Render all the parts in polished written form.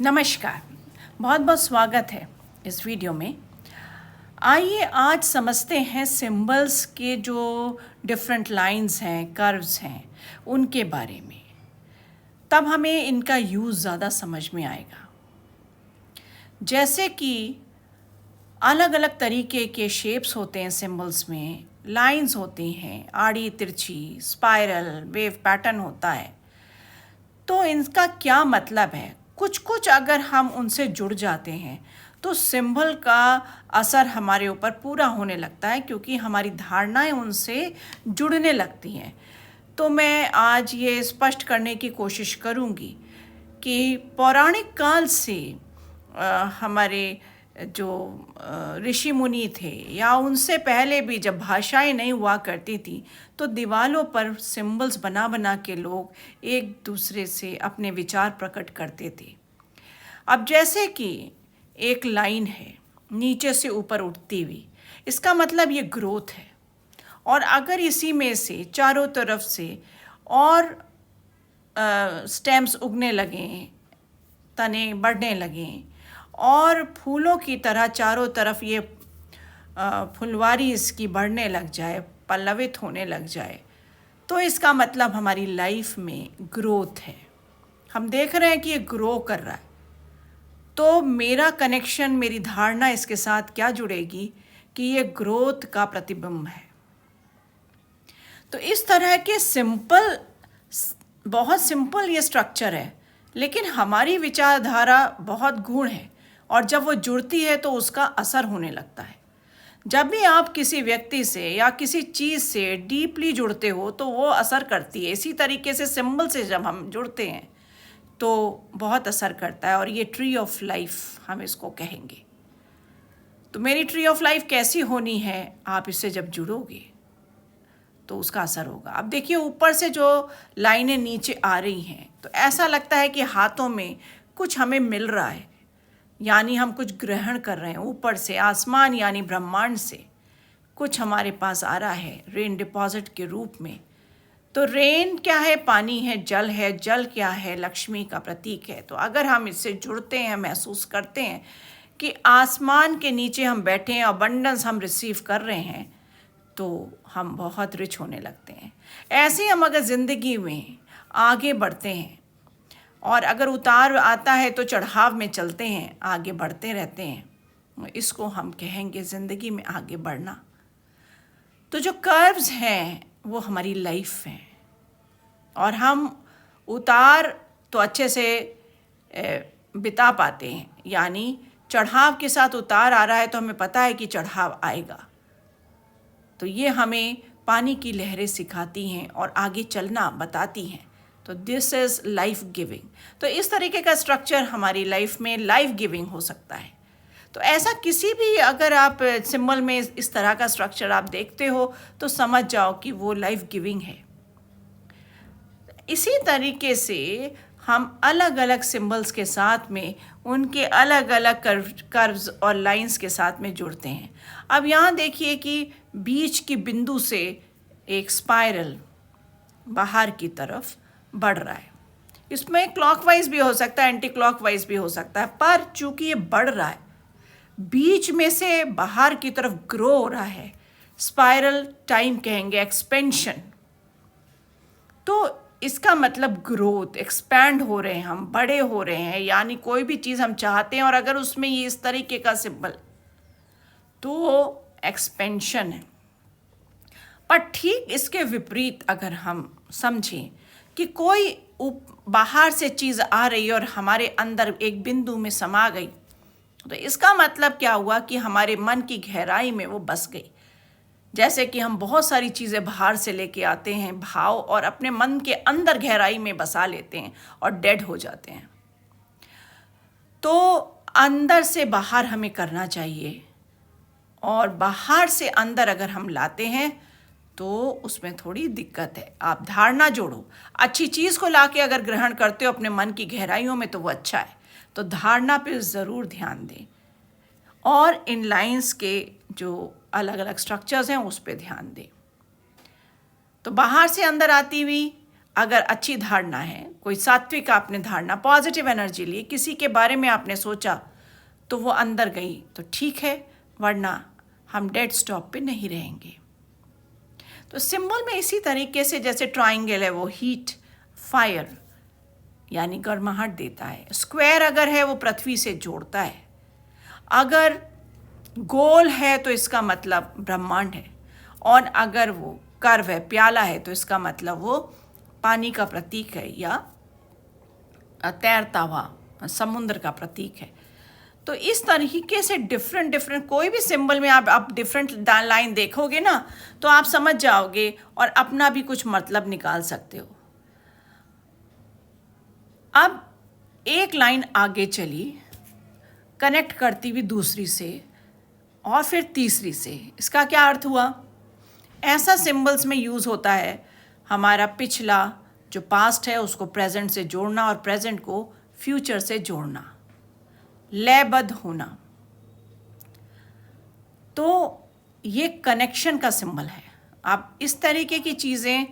नमस्कार, बहुत बहुत स्वागत है इस वीडियो में। आइए आज समझते हैं सिंबल्स के जो डिफरेंट लाइंस हैं, कर्व्स हैं, उनके बारे में। तब हमें इनका यूज़ ज़्यादा समझ में आएगा। जैसे कि अलग अलग तरीके के शेप्स होते हैं सिंबल्स में, लाइंस होती हैं, आड़ी तिरछी, स्पाइरल, वेव पैटर्न होता है। तो इनका क्या मतलब है? कुछ कुछ अगर हम उनसे जुड़ जाते हैं तो सिंबल का असर हमारे ऊपर पूरा होने लगता है, क्योंकि हमारी धारणाएं उनसे जुड़ने लगती हैं। तो मैं आज ये स्पष्ट करने की कोशिश करूँगी कि पौराणिक काल से हमारे जो ऋषि मुनि थे या उनसे पहले भी जब भाषाएं नहीं हुआ करती थी, तो दीवारों पर सिंबल्स बना बना के लोग एक दूसरे से अपने विचार प्रकट करते थे। अब जैसे कि एक लाइन है नीचे से ऊपर उठती हुई, इसका मतलब ये ग्रोथ है। और अगर इसी में से चारों तरफ से और स्टेम्स उगने लगें, तने बढ़ने लगें और फूलों की तरह चारों तरफ ये फुलवारी इसकी बढ़ने लग जाए, पल्लवित होने लग जाए, तो इसका मतलब हमारी लाइफ में ग्रोथ है। हम देख रहे हैं कि ये ग्रो कर रहा है। तो मेरा कनेक्शन, मेरी धारणा इसके साथ क्या जुड़ेगी कि ये ग्रोथ का प्रतिबिंब है। तो इस तरह के बहुत सिंपल ये स्ट्रक्चर है, लेकिन हमारी विचारधारा बहुत गूढ़ है और जब वो जुड़ती है तो उसका असर होने लगता है। जब भी आप किसी व्यक्ति से या किसी चीज़ से डीपली जुड़ते हो तो वो असर करती है। इसी तरीके से सिंबल से जब हम जुड़ते हैं तो बहुत असर करता है, और ये ट्री ऑफ लाइफ हम इसको कहेंगे। तो मेरी ट्री ऑफ लाइफ कैसी होनी है, आप इससे जब जुड़ोगे तो उसका असर होगा। अब देखिए, ऊपर से जो लाइनें नीचे आ रही हैं तो ऐसा लगता है कि हाथों में कुछ हमें मिल रहा है, यानी हम कुछ ग्रहण कर रहे हैं ऊपर से, आसमान यानी ब्रह्मांड से कुछ हमारे पास आ रहा है रेन डिपॉजिट के रूप में। तो रेन क्या है? पानी है, जल है। जल क्या है? लक्ष्मी का प्रतीक है। तो अगर हम इससे जुड़ते हैं, महसूस करते हैं कि आसमान के नीचे हम बैठे हैं, अबंडेंस हम रिसीव कर रहे हैं, तो हम बहुत रिच होने लगते हैं। ऐसे हम अगर ज़िंदगी में आगे बढ़ते हैं और अगर उतार आता है तो चढ़ाव में चलते हैं, आगे बढ़ते रहते हैं, इसको हम कहेंगे ज़िंदगी में आगे बढ़ना। तो जो कर्व्स हैं वो हमारी लाइफ है, और हम उतार तो अच्छे से बिता पाते हैं, यानी चढ़ाव के साथ उतार आ रहा है तो हमें पता है कि चढ़ाव आएगा। तो ये हमें पानी की लहरें सिखाती हैं और आगे चलना बताती हैं। तो दिस इज़ लाइफ गिविंग। तो इस तरीके का स्ट्रक्चर हमारी लाइफ में लाइफ गिविंग हो सकता है। तो ऐसा किसी भी अगर आप सिंबल में इस तरह का स्ट्रक्चर आप देखते हो तो समझ जाओ कि वो लाइफ गिविंग है। इसी तरीके से हम अलग अलग सिंबल्स के साथ में उनके अलग अलग कर्व्स और लाइंस के साथ में जुड़ते हैं। अब यहाँ देखिए कि बीच की बिंदु से एक स्पाइरल बाहर की तरफ बढ़ रहा है। इसमें क्लॉकवाइज भी हो सकता है, एंटी क्लॉकवाइज भी हो सकता है, पर चूंकि ये बढ़ रहा है, बीच में से बाहर की तरफ ग्रो हो रहा है, स्पाइरल टाइम कहेंगे, एक्सपेंशन। तो इसका मतलब ग्रोथ, एक्सपैंड हो रहे हैं, हम बड़े हो रहे हैं, यानी कोई भी चीज़ हम चाहते हैं और अगर उसमें ये इस तरीके का सिंबल, तो एक्सपेंशन है। पर ठीक इसके विपरीत अगर हम समझें कि कोई बाहर से चीज़ आ रही है और हमारे अंदर एक बिंदु में समा गई, तो इसका मतलब क्या हुआ कि हमारे मन की गहराई में वो बस गई। जैसे कि हम बहुत सारी चीज़ें बाहर से लेके आते हैं भाव, और अपने मन के अंदर गहराई में बसा लेते हैं और डेड हो जाते हैं। तो अंदर से बाहर हमें करना चाहिए, और बाहर से अंदर अगर हम लाते हैं तो उसमें थोड़ी दिक्कत है। आप धारणा जोड़ो, अच्छी चीज़ को लाके अगर ग्रहण करते हो अपने मन की गहराइयों में तो वो अच्छा है। तो धारणा पे ज़रूर ध्यान दें, और इन लाइंस के जो अलग अलग स्ट्रक्चर्स हैं उस पर ध्यान दें। तो बाहर से अंदर आती हुई अगर अच्छी धारणा है, कोई सात्विक आपने धारणा, पॉजिटिव एनर्जी ली, किसी के बारे में आपने सोचा तो वो अंदर गई तो ठीक है, वरना हम डेड स्टॉप पे नहीं रहेंगे। तो सिंबल में इसी तरीके से जैसे ट्राइंगल है वो हीट, फायर यानी गर्माहट देता है। स्क्वायर अगर है वो पृथ्वी से जोड़ता है। अगर गोल है तो इसका मतलब ब्रह्मांड है, और अगर वो कर्व है, प्याला है, तो इसका मतलब वो पानी का प्रतीक है या तैरता हुआ समुद्र का प्रतीक है। तो इस तरीके से डिफरेंट कोई भी सिंबल में आप डिफरेंट लाइन देखोगे ना तो आप समझ जाओगे और अपना भी कुछ मतलब निकाल सकते हो। अब एक लाइन आगे चली, कनेक्ट करती हुई दूसरी से और फिर तीसरी से। इसका क्या अर्थ हुआ? ऐसा सिंबल्स में यूज़ होता है हमारा पिछला जो पास्ट है उसको प्रेजेंट से जोड़ना और प्रेजेंट को फ्यूचर से जोड़ना, लयबद्ध होना। तो ये कनेक्शन का सिंबल है। आप इस तरीके की चीज़ें,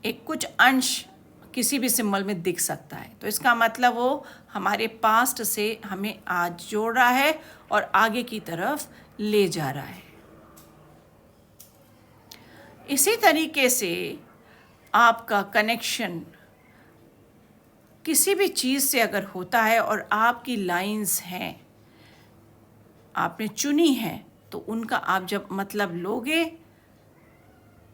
एक कुछ अंश किसी भी सिंबल में दिख सकता है, तो इसका मतलब वो हमारे पास्ट से हमें आज जोड़ रहा है और आगे की तरफ ले जा रहा है। इसी तरीके से आपका कनेक्शन किसी भी चीज़ से अगर होता है और आपकी लाइंस हैं, आपने चुनी है, तो उनका आप जब मतलब लोगे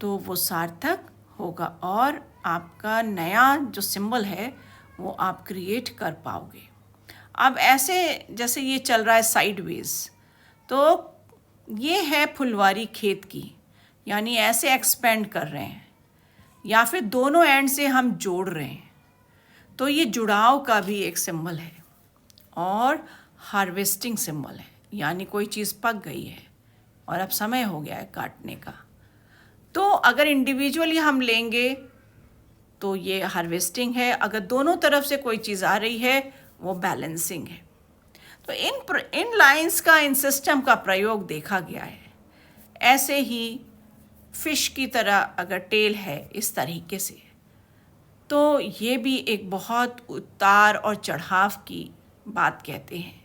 तो वो सार्थक होगा और आपका नया जो सिंबल है वो आप क्रिएट कर पाओगे। अब ऐसे जैसे ये चल रहा है साइडवेज, तो ये है फुलवारी खेत की, यानी ऐसे एक्सपेंड कर रहे हैं या फिर दोनों एंड से हम जोड़ रहे हैं, तो ये जुड़ाव का भी एक सिंबल है। और हार्वेस्टिंग सिंबल है, यानी कोई चीज़ पक गई है और अब समय हो गया है काटने का। तो अगर इंडिविजुअली हम लेंगे तो ये हार्वेस्टिंग है, अगर दोनों तरफ से कोई चीज़ आ रही है वो बैलेंसिंग है। तो इन लाइंस का, इन सिस्टम का प्रयोग देखा गया है। ऐसे ही फिश की तरह अगर टेल है इस तरीके से, तो ये भी एक बहुत उतार और चढ़ाव की बात कहते हैं।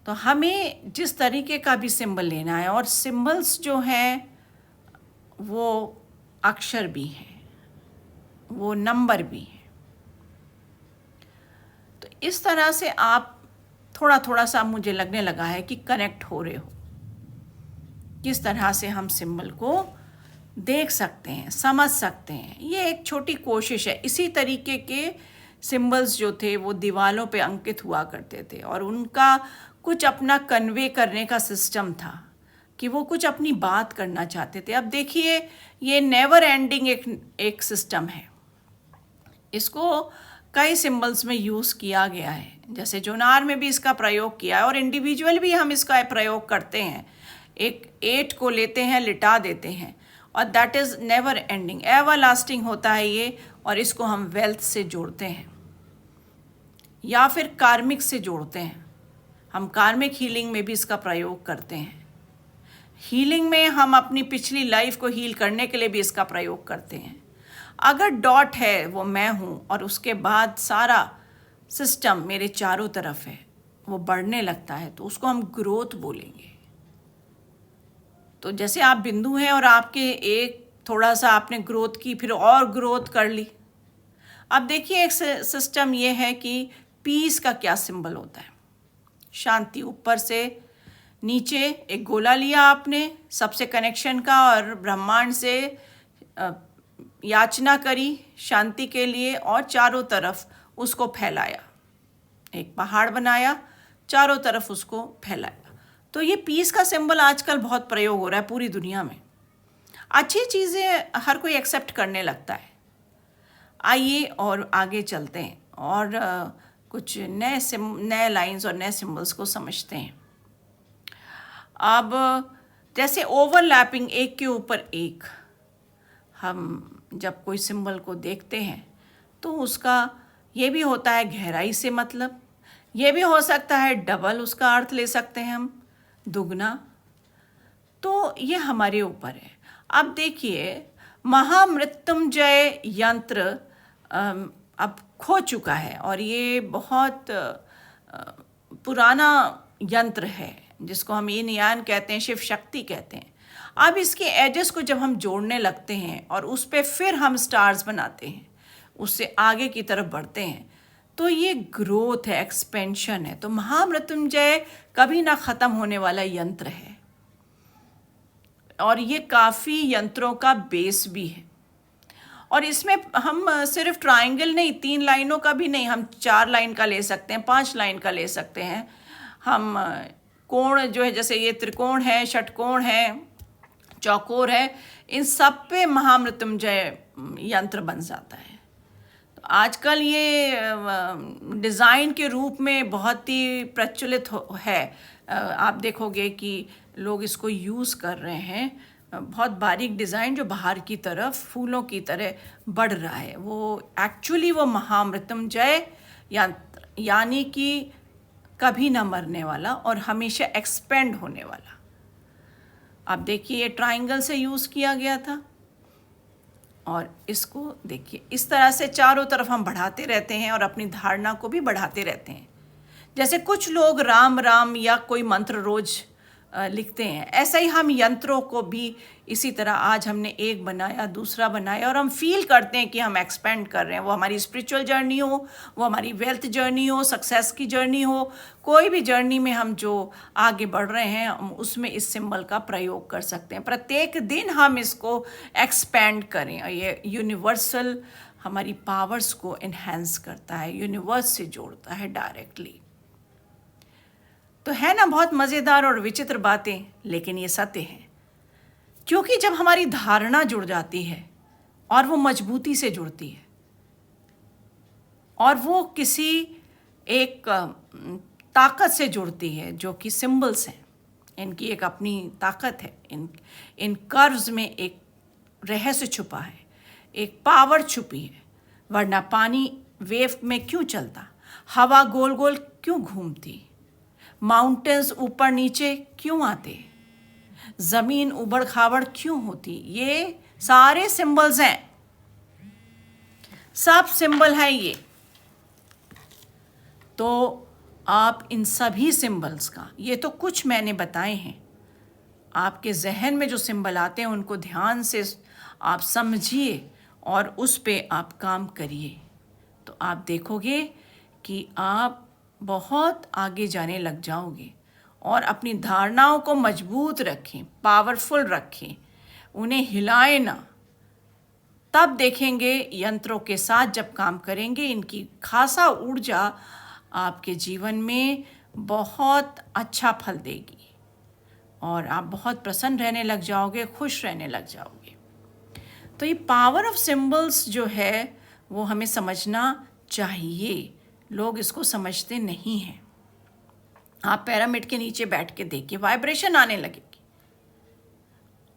तो हमें जिस तरीके का भी सिंबल लेना है, और सिंबल्स जो हैं वो अक्षर भी हैं, वो नंबर भी हैं। तो इस तरह से आप थोड़ा सा मुझे लगने लगा है कि कनेक्ट हो रहे हो, किस तरह से हम सिंबल को देख सकते हैं, समझ सकते हैं। ये एक छोटी कोशिश है। इसी तरीके के सिंबल्स जो थे वो दीवालों पे अंकित हुआ करते थे और उनका कुछ अपना कन्वे करने का सिस्टम था कि वो कुछ अपनी बात करना चाहते थे। अब देखिए, ये नेवर एंडिंग एक सिस्टम है। इसको कई सिंबल्स में यूज़ किया गया है, जैसे जोनार में भी इसका प्रयोग किया है और इंडिविजुअल भी हम इसका प्रयोग करते हैं। एक 8 को लेते हैं, लिटा देते हैं, और that is never ending, ever lasting होता है ये। और इसको हम वेल्थ से जोड़ते हैं या फिर कार्मिक से जोड़ते हैं। हम कार्मिक हीलिंग में भी इसका प्रयोग करते हैं। हीलिंग में हम अपनी पिछली लाइफ को हील करने के लिए भी इसका प्रयोग करते हैं। अगर डॉट है वो मैं हूँ और उसके बाद सारा सिस्टम मेरे चारों तरफ है, वो बढ़ने लगता है, तो उसको हम ग्रोथ बोलेंगे। तो जैसे आप बिंदु हैं और आपके एक थोड़ा सा आपने ग्रोथ की, फिर और ग्रोथ कर ली। अब देखिए, एक सिस्टम ये है कि पीस का क्या सिंबल होता है। शांति, ऊपर से नीचे एक गोला लिया आपने सबसे कनेक्शन का और ब्रह्मांड से याचना करी शांति के लिए और चारों तरफ उसको फैलाया। एक पहाड़ बनाया, चारों तरफ उसको फैलाया। तो ये पीस का सिंबल आजकल बहुत प्रयोग हो रहा है पूरी दुनिया में। अच्छी चीज़ें हर कोई एक्सेप्ट करने लगता है। आइए और आगे चलते हैं और कुछ नए लाइंस और नए सिंबल्स को समझते हैं। अब जैसे ओवरलैपिंग, एक के ऊपर एक, हम जब कोई सिंबल को देखते हैं तो उसका ये भी होता है गहराई से मतलब, ये भी हो सकता है डबल उसका अर्थ ले सकते हैं हम, दुगना। तो ये हमारे ऊपर है। अब देखिए, महामृत्युंजय यंत्र अब खो चुका है और ये बहुत पुराना यंत्र है जिसको हम यिन यान कहते हैं, शिव शक्ति कहते हैं। अब इसके एजेस को जब हम जोड़ने लगते हैं और उस पे फिर हम स्टार्स बनाते हैं, उससे आगे की तरफ बढ़ते हैं, तो ये ग्रोथ है, एक्सपेंशन है। तो महामृत्युंजय कभी ना ख़त्म होने वाला यंत्र है और ये काफ़ी यंत्रों का बेस भी है। और इसमें हम सिर्फ ट्रायंगल नहीं, 3 लाइनों का भी नहीं, हम 4 लाइन का ले सकते हैं, 5 लाइन का ले सकते हैं। हम कोण जो है, जैसे ये त्रिकोण है, षटकोण है, चौकोर है, इन सब पे महामृत्युंजय यंत्र बन जाता है। तो आजकल ये डिज़ाइन के रूप में बहुत ही प्रचलित है। आप देखोगे कि लोग इसको यूज़ कर रहे हैं। बहुत बारीक डिज़ाइन जो बाहर की तरफ फूलों की तरह बढ़ रहा है, वो एक्चुअली वो महामृत्युंजय यंत्र, यानी कि कभी ना मरने वाला और हमेशा एक्सपेंड होने वाला। आप देखिए ये ट्रायंगल से यूज़ किया गया था और इसको देखिए इस तरह से चारों तरफ हम बढ़ाते रहते हैं और अपनी धारणा को भी बढ़ाते रहते हैं। जैसे कुछ लोग राम राम या कोई मंत्र रोज लिखते हैं, ऐसा ही हम यंत्रों को भी इसी तरह आज हमने एक बनाया, दूसरा बनाया और हम फील करते हैं कि हम एक्सपेंड कर रहे हैं। वो हमारी स्पिरिचुअल जर्नी हो, वो हमारी वेल्थ जर्नी हो, सक्सेस की जर्नी हो, कोई भी जर्नी में हम जो आगे बढ़ रहे हैं, हम उसमें इस सिंबल का प्रयोग कर सकते हैं। प्रत्येक दिन हम इसको एक्सपेंड करें और ये यूनिवर्सल हमारी पावर्स को इन्हेंस करता है, यूनिवर्स से जोड़ता है डायरेक्टली। तो है ना बहुत मज़ेदार और विचित्र बातें, लेकिन ये सत्य है। क्योंकि जब हमारी धारणा जुड़ जाती है और वो मजबूती से जुड़ती है और वो किसी एक ताकत से जुड़ती है जो कि सिंबल्स हैं, इनकी एक अपनी ताकत है। इन कर्व्स में एक रहस्य छुपा है, एक पावर छुपी है। वरना पानी वेव में क्यों चलता, हवा गोल गोल क्यों घूमती, माउंटेन्स ऊपर नीचे क्यों आते, ज़मीन उबड़ खाबड़ क्यों होती। ये सारे सिंबल्स हैं, सब सिंबल हैं ये। तो आप इन सभी सिंबल्स का, ये तो कुछ मैंने बताए हैं, आपके जहन में जो सिंबल आते हैं उनको ध्यान से आप समझिए और उस पे आप काम करिए, तो आप देखोगे कि आप बहुत आगे जाने लग जाओगे। और अपनी धारणाओं को मजबूत रखें, पावरफुल रखें, उन्हें हिलाएं ना। तब देखेंगे यंत्रों के साथ जब काम करेंगे, इनकी खासा ऊर्जा आपके जीवन में बहुत अच्छा फल देगी और आप बहुत प्रसन्न रहने लग जाओगे, खुश रहने लग जाओगे। तो ये पावर ऑफ सिंबल्स जो है वो हमें समझना चाहिए। लोग इसको समझते नहीं हैं। आप पिरामिड के नीचे बैठ के देखिए, वाइब्रेशन आने लगेगी।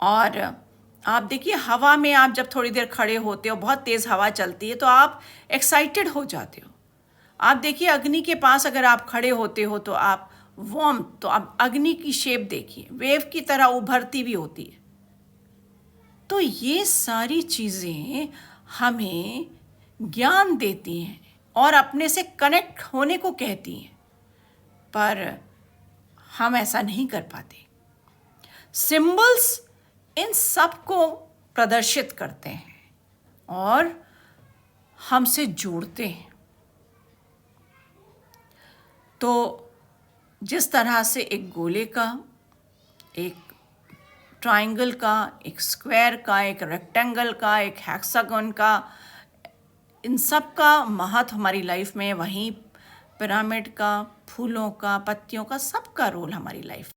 और आप देखिए हवा में आप जब थोड़ी देर खड़े होते हो, बहुत तेज़ हवा चलती है तो आप एक्साइटेड हो जाते हो। आप देखिए अग्नि के पास अगर आप खड़े होते हो तो आप वार्म, तो आप अग्नि की शेप देखिए, वेव की तरह उभरती भी होती है। तो ये सारी चीज़ें हमें ज्ञान देती हैं और अपने से कनेक्ट होने को कहती हैं, पर हम ऐसा नहीं कर पाते। सिंबल्स इन सब को प्रदर्शित करते हैं और हमसे जोड़ते हैं। तो जिस तरह से एक गोले का, एक ट्रायंगल का, एक स्क्वायर का, एक रेक्टेंगल का, एक हेक्सागन का, इन सब का महत्व हमारी लाइफ में, वहीं पिरामिड का, फूलों का, पत्तियों का, सबका रोल हमारी लाइफ